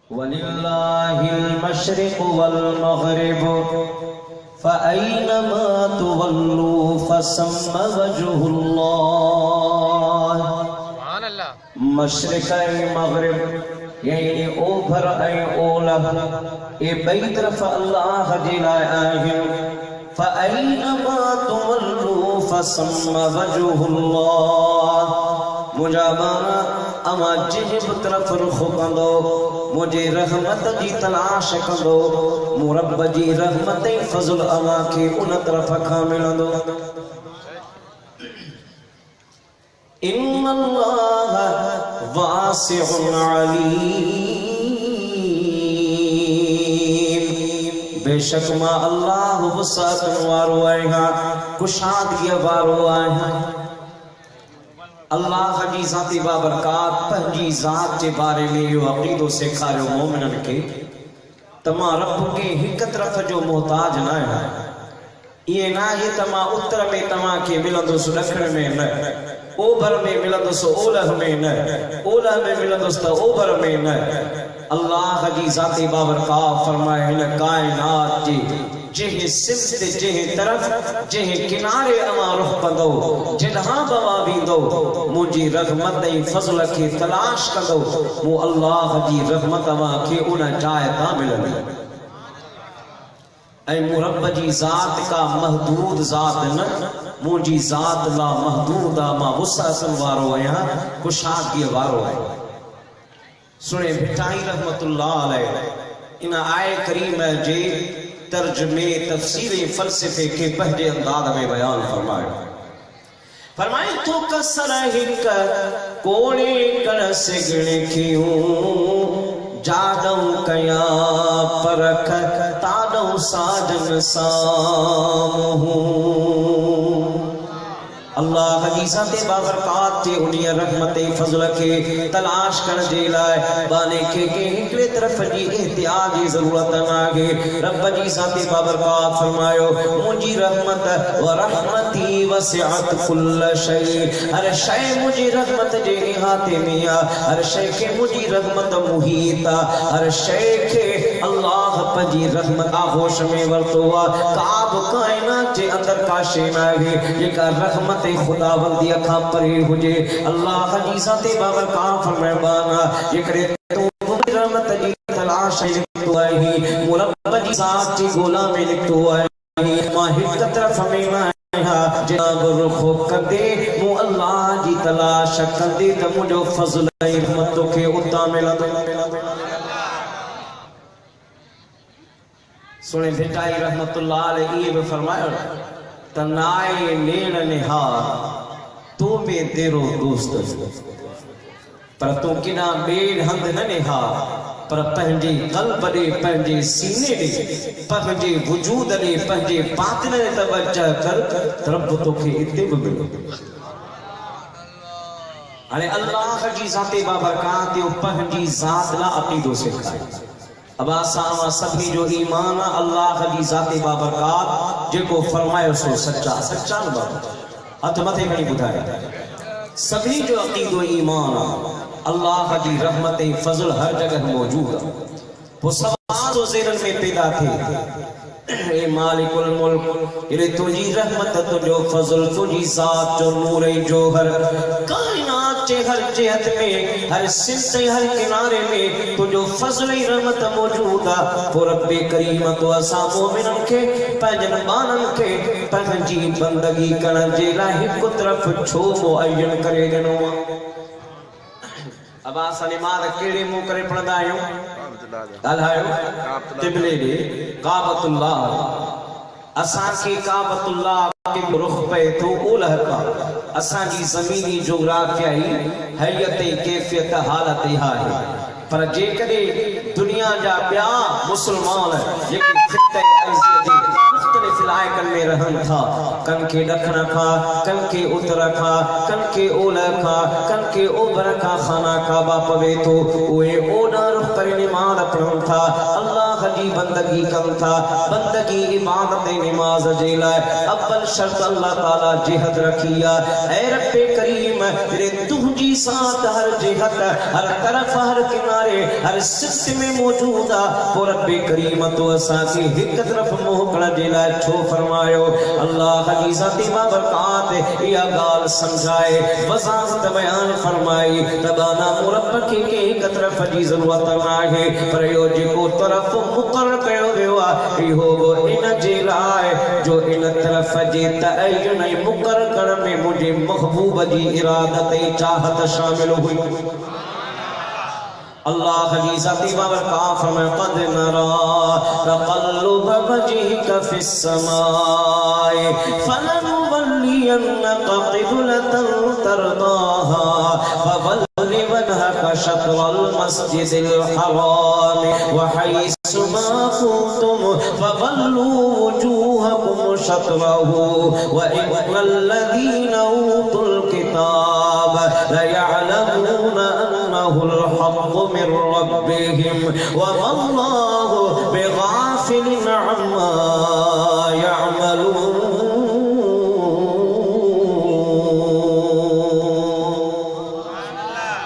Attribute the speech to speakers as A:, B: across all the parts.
A: वलिल्लाहिल मशरिक़ वल मग़रिब फ़अय्नमा तुवल्लू फ़सम्मा वजहुल्लाह। मशरिक़ मग़रिब यानी ओभर ऐं ओलह ए बई तरफ़ अल्लाह जे लाइ आहिनि। फ़अय्नमा तुवल्लू फ़सम्मा वजहुल्लाह। मुंहिंजा बाना अमा जिन्हिं बि तरफ़ रुख़ कंदो मुझे रहमत जी तलाश कंदो मूं रब जी रहमत ऐं फज़ल अमा खे उन तरफ़ खां मिलंदो। इन्नल्लाह वासिउन अलीम। बेशक मां अल्लाह वसाअतन वारो आहियां, कुशादगी वारो आहियां। अल्लाह जी ज़ाती बाबरकात पंहिंजी ज़ात जे बारे में इहो अक़ीदो सेखारियो मोमिननि खे त मां रब खे हिक तरफ़ जो मोहताज न आहियां। इहे न आहे त मां उत्तर में तव्हांखे मिलंदुसि ॾखिण में न, ओभर में मिलंदुसि ओलह में न, ओलह में मिलंदुसि त ओभर में न। अल्लाह जी ज़ाती बाबरकात फरमाए हिन काइनात जी जंहिं सिमत जंहिं तरफ़ जंहिं किनारे अवां रुख़ कंदो जॾहिं बि अवां वेंदो मुंहिंजी रहमत ऐं फज़ल खे तलाश कंदो मूं अल्लाह जी रहमत अवां खे उन जाइ तां मिलंदी। ऐं मूं रब जी ज़ात का महदूद ज़ात न, मुंहिंजी ज़ात ला महदूद आहे। मां वुसअतन वारो आहियां, कुशादगीअ वारो आहियां। सुणे भिटाई रहमतुल्लाह अलैह इन आए करीम जे तर्जुमे तफसीर फ़लसफ़े के पंहिंजे अंदाज़ में बयान फरमाए तो कसर हिक कोड़े कर सिगण खियूं जादऊ कया परख तादऊ साजन सामहूं। अल्लाह जी ज़ाते बाबरकात जे उन्हीअ रहमत ऐं फज़ल खे तलाश करण जे लाइ बाने खे हिकिड़े तरफ़ जी एहतियात जी ज़रूरत न आहे। रब जी ज़ाते बाबरकात फरमायो मुंहिंजी रहमत व रहमती वसिअत कुल्ल शै। हर शइ मुंहिंजी रहमत जे इहाते में आहे, हर शइ खे मुंहिंजी रहमत मुहीत आहे। हर शइ खे अल्लाह पंहिंजी रहमत आगोश में वरितो आहे। का बि काइनात जे अंदरि का शइ न आहे जेका रहमत खुदाबंदी खां परे हुजे। अल्लाह जी ज़ाते बाबरकात फरमाए बाना जेकरे तू रहमत जी तलाश लिखतो आहे मूं रब जी ज़ात जी ॻोल्हा में लिखतो आहे मां हिक तरफ़ में आहियां जनाब रुख़ कंदे मूं अल्लाह जी तलाश कंदे त मुंहिंजो फज़ल ऐं रहमत तोखे उतां मिलंदो। सुणे भिटाई रहमतुल्लाह अलैह इहे बि फरमायो तनाए नेण निहार तू में तेरो दोस्त पर तू किना बेड़ हंध न निहार पर पंहिंजे क़ल्ब ॾे पंहिंजे सीने ॾे पंहिंजे वजूद ॾे पंहिंजे बातिन ॾे तवज्जो कर रब तोखे हिते बि मिलंदो। हाणे अल्लाह जी ज़ाते बाबरकात जो पंहिंजी ज़ात लाइ अक़ीदो सेखारियो। अब असां सभी जो ईमान अल्लाह जी ज़ाते बाबरकात जेको फरमायो सो सच्चा सच्चा न हथ मथे खणी ॿुधाए सभी जो अक़ीदो ईमान अल्लाह जी रहमत ऐं फज़ल हर जगह मौजूद आहे। पोइ सवाल तो ज़हन में पैदा थिए ए मालिकुल मुल्क इले तुझी रहमत तुझो फज़ल तुझी ज़ात जो नूर ऐं जोहर कायनात जे हर जिहत में हर सिमत हर किनारे में तुझो फज़ल ऐं रहमत मौजूद आहे। पोइ रब्बे करीम तो असां मोमिननि खे पंहिंजनि ॿारनि खे पंहिंजी बंदगी करण जे लाइ हिकु तरफ़ छो मुअय्यन करे ॾिनो आहे। अब असां नमाज़ कहिड़े मुंहुं करे पढ़ंदा आहियूं ॻाल्हायो क़िबले ॾे काबतुल्लाह असांखे काबतुल्लाह के रुख़ पए थो ओलह खां असांजी ज़मीनी जोग्राफियाई हैयत कैफ़ियत हालत इहा आहे। पर जेकॾहिं दुनिया जा ॿिया मुस्लमान जेके ख़िते अर्ज़ जे मुख़्तलिफ़ इलाइक़नि में रहनि था कन के ॾखण खां कन के उत्तर खां कन के ओलह खां कन के ओभर खां खाना काबा पवे थो उहे ओॾा रुख़ करे नमाज़ पढ़नि था। अल्लाह जी बंदगी कम था बंदगी इबादत नमाज जेला अव्वल शर्त अल्लाह ताला जिहद रखिया ऐ रब्बे करीम तेरे तुझी साथ हर जिहद हर तरफ हर किनारे हर सिस्टम में मौजूदा वो रब्बे करीम तो असा की एक तरफ मोहकड़ा जेला छो फरमायो अल्लाह की ज़ाती बाबरकात या गाल समझाए वजाहत बयान फरमाई तबाना मुरब्बा के एक तरफ जी जरूरत ना है प्रयोज्य को तरफ मुकर्रर कयो गयो इहो वो इन जेलाए जो इन तरफ जे तयन मुकर्रर कर में मुझे महबूब जी इरादत चाहत शामिल हुई अल्लाह की ज़ाती बाबरकात फरमाए क़द नरा तक़ल्लुब वजहिका फिस समाए फलनुवल्लियन्नका क़िबलतन तरदाहा फवल्लि वजहका शत्रल मस्जिदिल हराम व हैसुमा कुंतुम फवल्लू वजूहकुम शत्रहु व इन्नल्लज़ीना ऊतुल किताब लयअलमूना अन्नहुल हक़्क़ु मिन रब्बिहिम वमा अल्लाहु बिगाफिलिन अम्मा यअमलून।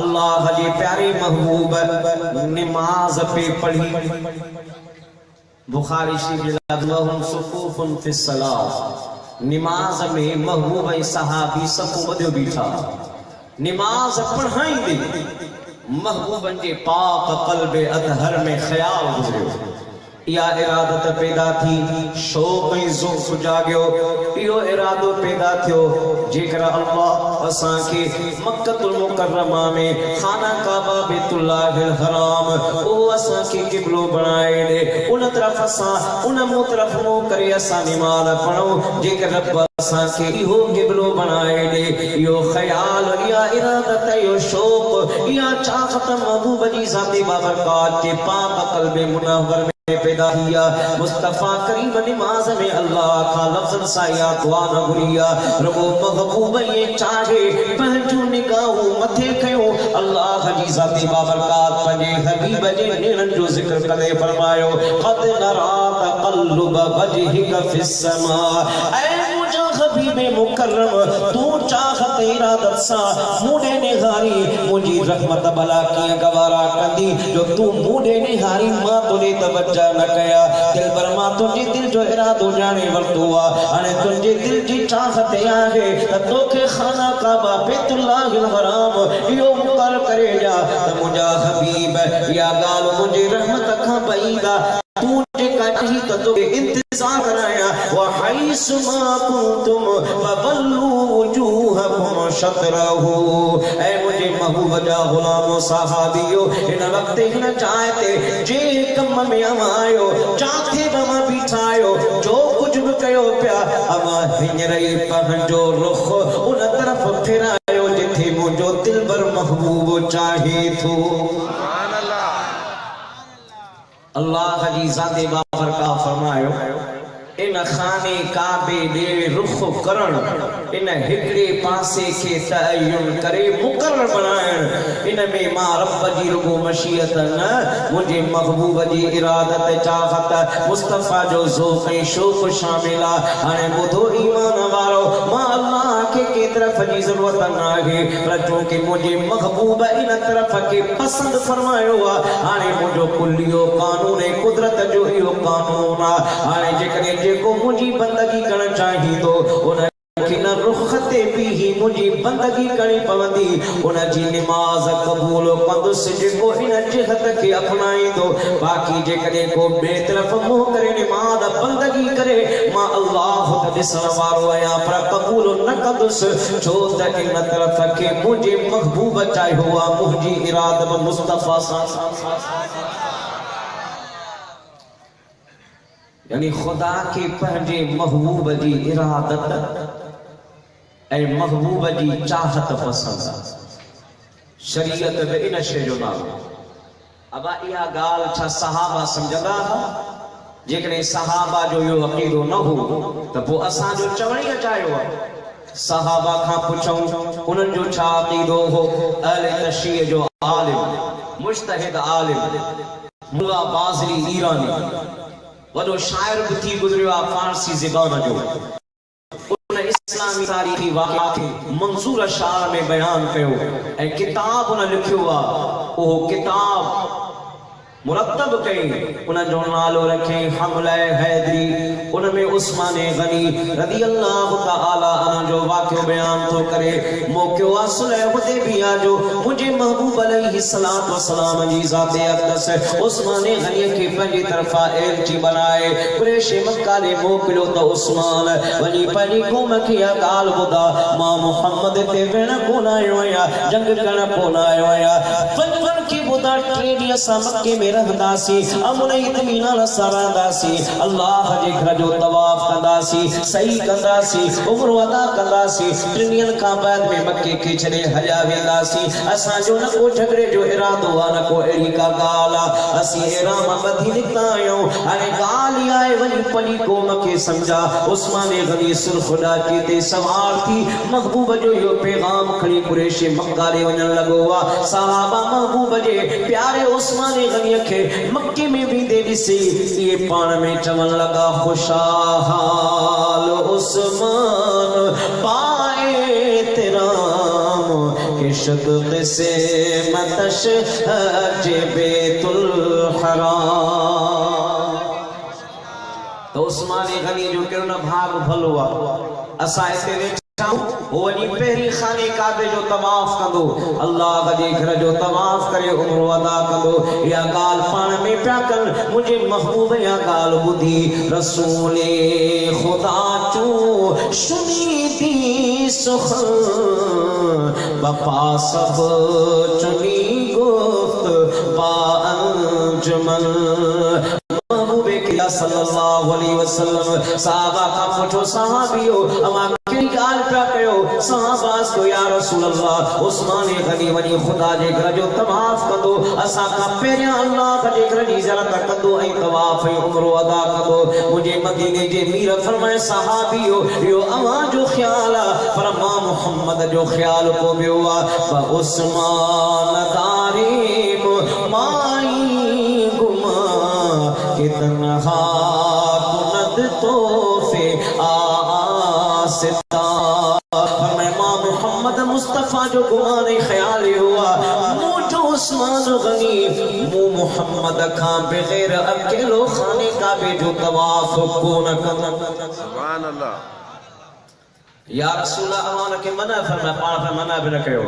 A: अल्लाह जी प्यारे महबूब नमाज पे पढ़ी बुखारी शरीफ लहुम सुफूफुन फिस सलात नमाज में महबूब सहाबी सफ़ बदियो बीठा नमाज पढ़ाई दे महबूबन के पाक क़ल्ब अतहर में ख्याल गुजरियो या इरादत पैदा थी शौक़ ज़ौक़ जागियो इहो इरादो पैदा थियो जेकर अल्लाह असा के मक्कतुल मुकर्रमा में खाना काबा बैतुल्लाहिल हराम ओ असा के क़िबलो बनाए दे उन तरफ असा उन मुतरफ मो करे असा नमाज पढ़ो जेकर रब असा के इहो क़िबलो बनाए दे इहो ख्याल या इरादत यो शौक़ या चाहत महबूब जी ज़ाती बाबरकात के पाक क़ल्ब मुनव्वर पैदा किया मुस्तफा करीम नमाज में अल्लाह का लफ्ज़ साया दुआ न घुरिया रबो महबूब ये चाहे पहजू निगाहू मथे कयो अल्लाह जी ज़ाती बाबरकात पंजे हबीब जे नेणन जो जिक्र करे फरमायो क़द नरा तक़ल्लुब वजहिका फिस समा ऐ मुझा हबीब मुकर्रम तू चाहत इरादत सा मुडे निहारी मुझी रहमत भला की गवारा कंदी जो तू मुडे निहारी मां तोरे तवज्जो न कया दिल पर मां तुझे दिल जो इरादो जाने वरतुआ अने तुझे दिल जी चाहत आहे त तोखे खाना काबा बैतुल्लाहिल हराम यो मुकर करे जा त मुझा हबीब या गाल मुझे रहमत का पईदा तू जे काठी त तो इंतजार कराया व हैसुमा कुंतुम फवल्लू वजूहकुम शत्रहु ऐ मुझे महबूब जा गुलामो सहाबियो इन वक्त इन चाहते जे कम में आयो चाथे बमा बिठायो जो कुछ भी कयो पिया अमा हिंजरई पंजो रुख उन तरफ फिरायो जिथे मुझो दिल बर महबूब चाहे थो अल्लाह जी ज़ाते बाबरकात फरमायो इन खाने काबे दे रुख करण इन हिकड़े पासे के तयन करे मुकर्रर बनायण इन में मां रब जी रुगो मशीयत न मुझे महबूब जी इरादत चाहत मुस्तफा जो ज़ौक़ शौक़ शामिला हाने बुधो ईमान वारो मां अल्लाह के तरफ जी जरूरत ना है पर चूंकि मुझे महबूब इन तरफ के पसंद फरमायो हाने मुझो कुलियो कानून कुदरत जो इहो कानून हाने जेकरे जेको मुझी बंदगी करण चाही तो उन कि न रुखते भी ही मुझी बंदगी करी पवंदी उन जी नमाज कबूल कंदुस जेको इन जिहत के अपनाई दो बाकी जे कदे को बे तरफ मुंह करे नमाज बंदगी करे मां अल्लाह त दिसण वारो आया पर कबूल न कंदुस छो त इन तरफ के मुझे महबूब चाहे हुआ मुझी इरादत मुस्तफा यानी खुदा के पंहिंजे महबूब जी इरादत ऐ महबूब जी चाहत पसंद शरीयत में इन शे जो नालो अब इहा गाल छा सहाबा समझंदा जेकॾहिं सहाबा जो यो अक़ीदो न हो त पोइ असां जो चवण ई अचायो सहाबा खां पुछूं उन्हनि जो छा अक़ीदो हो अहले तशरीह जो आलिम मुज्तहिद आलिम मुल्ला बाज़री ईरानी वॾो शाइर भी थी गुज़रियो आहे फारसी ज़बान जो। उन इस्लामी तारीख़ी वाक़िआ खे मंज़ूर शार में बयान कयो ऐं किताब उन लिखियो आहे। उहो किताब मुरतब कई उन जो नालो रखे हमला हैदरी। उन में उस्मान गनी रज़ी अल्लाहु तआला अन्हु जो वाक़िओ बयान तो करे। मौक़िओ आहे सुलह हुदैबिया जो। मुझे महबूब अलैहि सलातो वसलाम जी ज़ाते अक़दस उस्मान गनी के पंहिंजी तरफ़ा एलची बनाए कुरैश मक्का ने मोकिलियो त उस्मान वञी पंहिंजी क़ौम खे इहा ॻाल्हि ॿुधा, मां मुहम्मद ते विण कोन आयो आहियां, जंग करण कोन आयो आहियां। पंजनि खे ॿुधा 3 ॾींहं असां मके में रहंदासी, अमन इत्मीनान सां रहंदासी, अल्लाह जे घर जो तवाफ कंदासी, सही कंदासी, उम्र अदा कंदासी, 3 ॾींहनि खां बाद में मके खे छॾे हलिया वेंदासी। असांजो न को झगड़े जो इरादो आहे, न को अहिड़ी का ॻाल्हि आहे। असीं इहराम ॿधी निकिता आहियूं। हाणे ॻाल्हि इहा आहे, वञी पंहिंजी क़ौम खे सम्झा। उस्मान गनी सुर्ख़ ॾाची ते सवार थी महबूब जो इहो पैगाम खणी कुरैश मक्का ॾे वञण लॻो आहे। सहाबा महबूब जे प्यारे उस्मान गनी खे मक्के में वेंदे ॾिसी इहे पाण में चवण लॻा, ख़ुशाहाल उस्मान पाए तिराम के शक़ से मतश हज बैतुल हराम। तो उस्मान गनी जो कहिड़ो न भाग भलो आहे। असां हिते वेठा वो वनी पहरी खाने काबे जो तवाफ कंदो, अल्लाह जे घर जो तवाफ करे उम्र अदा कंदो। या गाल पान में प्या कर मुझे महबूब या गाल बुधी रसूले खुदा चो सुनी दी सुखन बपा सब चुनी गुफ्त बा अंजुमन। सल्लल्लाहु अलैहि वसल्लम सहाबा का पुछो सहाबियो अमा कहिड़ी ॻाल्हि पिया कयो? सहाबास को या रसूल अल्लाह उस्मान गनी वञी ख़ुदा जे घर जो तवाफ कंदो, असां खां पहिरियां अल्लाह जे घर जी ज़ियारत कंदो ऐं तवाफ ऐं उम्रो अदा कंदो। मुंहिंजे मदीने जे मीर फरमाए सहाबियो इहो अवां जो ख़्याल आहे, पर मां मुहम्मद जो ख़्याल को वियो आहे। उस्मान तारीब माई गुमा कितना कुनद तोहफे आसिता। फरमाए मां मुहम्मद मुस्तफा जो गुमान ख़याल हुआ मुझो उस्मान गनी मु मुहम्मद खां बगैर अकेलो खाने काबे जो तवाफ कोन कंदो। सुभान अल्लाह। या रसूल अल्लाह के मना फरमा पाण पे मना भी न कयो।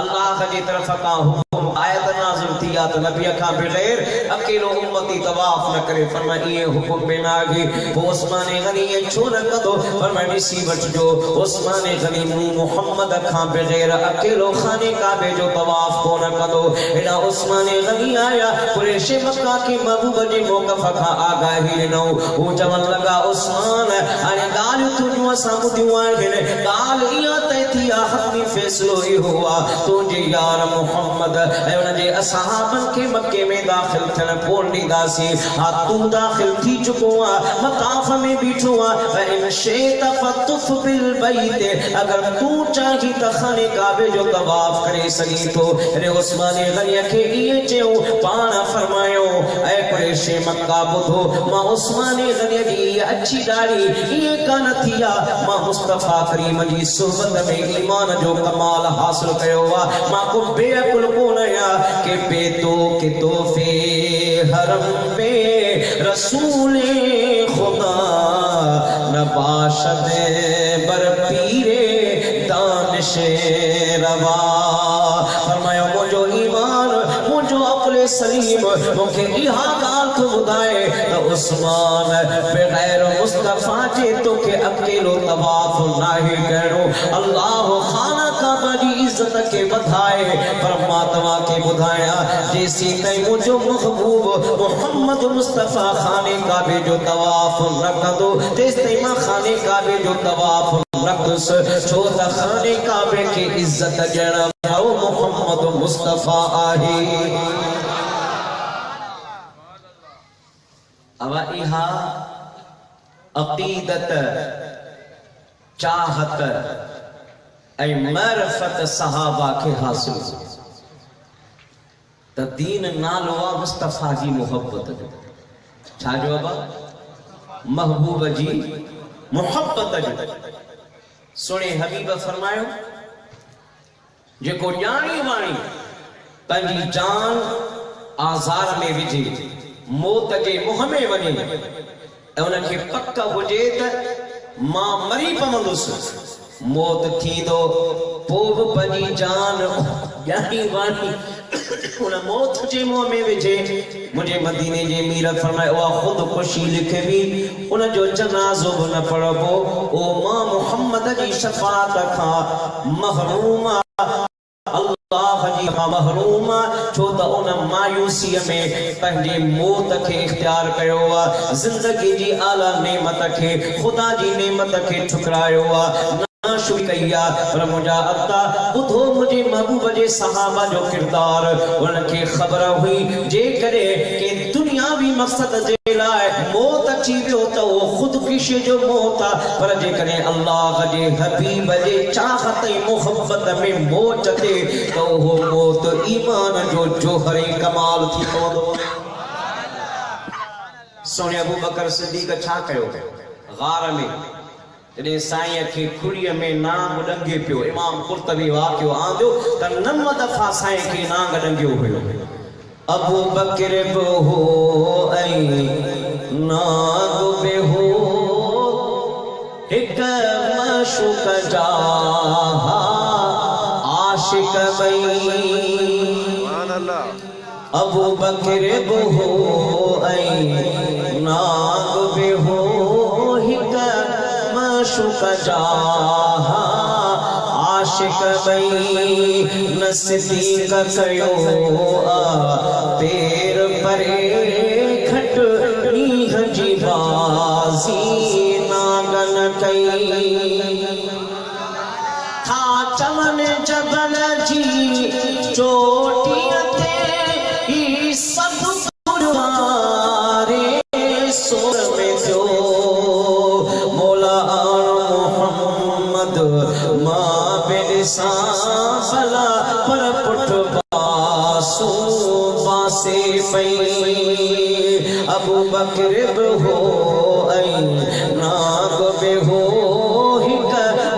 A: अल्लाह जी तरफ का हुक्म आयत नाज़िल थी आ त नबी का बगैर अकेलो उम्मती तवाफ न करे। फरमा ये हुक्म में ना गई वो उस्मान गनी ये छो न कदो। फरमा ॾिसी वठजो उस्मान गनी मुहम्मद का बगैर अकेलो खाने काबे जो तवाफ कोन कदो। एडा उस्मान गनी आया कुरैश मक्का के महबूब जे मौक़िफ़ का आगाही ॾिनो। वो चवण लगा उस्मान हाणे ॻाल्हियूं तुंहिंजूं असां ॿुधियूं आहिनि, ॻाल्हि इहा तय थी आहे, हक़ी फ़ैसिलो इहो आहे तुंहिंजे यार मुहम्मद ऐं उन जे असहाबनि खे मके में दाख़िल थियण कोन ॾींदासीं। हा तूं दाख़िल थी चुको आहे, मताफ़ में बीठो आहे। इन शैत फतुफ बिल बैत अगर तूं चाही त खाने काबे जो तवाफ करे सघी थो। रे उस्मान गनी खे इहे चयो। पाण फरमायो ऐ कुरैश मक्का ॿुधो, मां उस्मान गनी जी अच्छी ॾाढ़ी इहे कान थी आहे, मां मुस्तफा करीम जी सुहबत में ईमान जो कमाल हासिल कयो आहे। मां को बेअकुल कोन आहियां के बेतो के तोहफे हरम पे रसूले खुदा न बाशद बर पीरे दानिशे रवा। फरमाया मुझो ईमान मुझो अक़ल सलीम मूंखे इहा ॻाल्हि थो ॿुधाए त उस्मान बग़ैर मुस्तफा जे तोखे अकेलो तवाफ नाहे करणो। अल्लाह खाना काबा जी इज्जत के वधाए, पर मां तव्हां खे ॿुधायां जेसीं ताईं मुंहिंजो महबूब मुहम्मद मुस्तफा खाने काबे जो तवाफ न कंदो तेसिताईं मां खाने काबे जो तवाफ न कंदुसि। छो त खाने काबे खे इज्जत ॾियण वारो मुहम्मद मुस्तफा आहे। अब इहा अक़ीदत चाहत ऐं मारिफत सहाबा के हासिल। त दीन नालो आहे मुस्तफ़ा जी मोहब्बत जो। छा जो बाबा? महबूब जी मोहब्बत जो। सुणे हबीब फरमायो जेको ॼाणी वाणी पंहिंजी जान आज़ार में विझे, मौत जे मुंहं में वञे ऐं उनखे पक हुजे त मां मरी पवंदुसि, मौत थींदो, पोइ बि पंहिंजी जान ॼाणी वाणी उन मौत जे मुंहं में विझे। मुझे मदीने जे मीर फरमाए उहा ख़ुदकुशी लिखबी, उन जो जनाज़ो बि न पढ़बो। ओ मां मुहम्मद जी शफ़ाअत खां महरूम, अल्लाह जी खां महरूम, छो त उन मायूसीअ में पंहिंजे मौत खे इख्तियार कयो आहे, ज़िंदगी जी आला नेमत खे, ख़ुदा जी नेमत खे ठुकरायो आहे, नाशुक्री कई आहे। पर मुंहिंजा अब्दा ॿुधो मुंहिंजे महबूब जे सहाबा जो किरदार, उनखे ख़बर हुई जेकॾहिं के दुनियावी मक़सद जे लाइ मौत अची वियो त उहो ख़ुदकुशी जो मौत आहे, पर जेकॾहिं अल्लाह जे हबीब जे चाहत ऐं मोहब्बत में मौत अचे त उहो मौत ईमान जो जोहर ऐं कमाल थी पवंदो। सोने अबू बकर सिद्दीक़ छा कयो? गार में जॾहिं साईं खे खुड़ीअ में नांग ॾंगे पियो, इमाम कुर्तबी वाक़ियो आंदो त 9 दफ़ा साईं खे नांग ॾंगियो हुयो। अबू बकर बि हो ऐं नांग बि हो, हिक मशूक जा आशिक ॿई। अबू बकर बि हो ऐं नांग बि हो, हिक मशूक जा आशिक ॿई। न सिद्दीक़ कयो पैर परे खट नीह जी बाज़ी नागन कई। था चमन जबल जी चोटीअ ते ही सभु गुरुवारे सोर में थियो, मौला मुहम्मद मां बेसा भला पर पुठ बासू बासे पई। अबू बकर बि हो ऐं नाग बि हो, हिक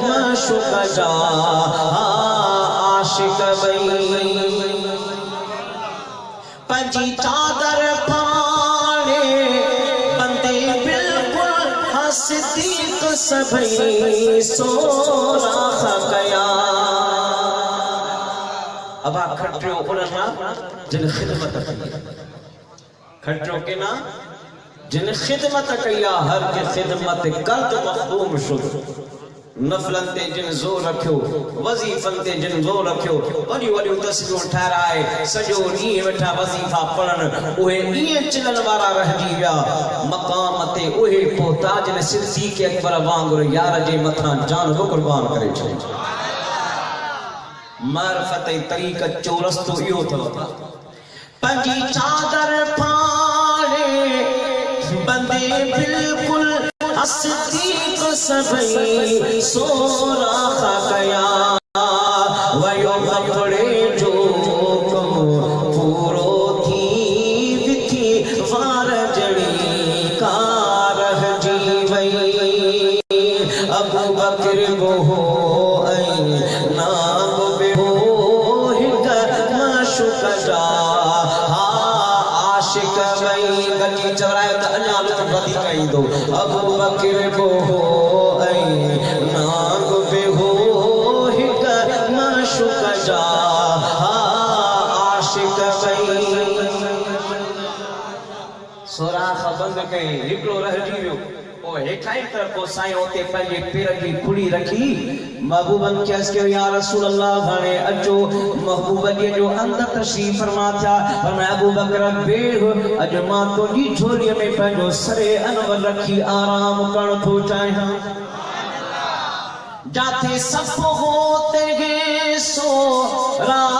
A: मशूक जा आशिक ॿई। पंहिंजी चादर पाणे बंदे बिल्कुल सिद्दीक़ सभई सोराख़ कया। अबा खटियो उन्हनि जिन ख़िदमत कई, खटियो के ना जिन ख़िदमत कई आहे। हर के ख़िदमत कर्द मखदूम शुद, नफ़लन ते जिन ज़ोर रखियो, वज़ीफ़न ते जिन ज़ोर रखियो, वॾियूं वॾियूं तस्वीरूं ठाराए सॼो ॾींहुं वेठा वज़ीफ़ा पढ़नि, उहे ईअं चिलनि वारा रहिजी विया। मक़ाम ते उहे पहुता जिन सिद्दीक़ अकबर वांगुरु यार जे मथां जान बि क़ुर्बान करे छॾी। मारिफ़त ऐं तरीक़त जो रस्तो इहो अथव। पंहिंजी चादर पाणे बंदे बिल्कुल सिद्दीक़ सभई सोराख़ कया। वयो कपड़े जो कम पूरो थी विथी वार जड़ी कार जी वई। अबू बकर बि हो ऐं नाग बि हो, हिक मशूक जा आशिक ॿई। गॾिजी चवरायो त अञा लुत्फ़ वधीक ईंदो। अबू बकर बि हो ऐं नाग बि हो, हिक मशूक जा आशिक ॿई। सोराख़ बंदि कई, हिकिड़ो रहिजी वियो। हेठाई तरफ को साईं उते पंहिंजे पेर जी खुड़ी रखी महबूबन खे अर्ज़ कयो, या रसूल अल्लाह हाणे अचो। महबूब जो अंदर तशरीफ़ फरमा थिया। फरमाया अबू बकर बेह, अॼु मां तुंहिंजी झोलीअ में पंहिंजो सरे अनवर रखी आराम करण थो चाहियां। जाथे सफ़ हो ते सो राह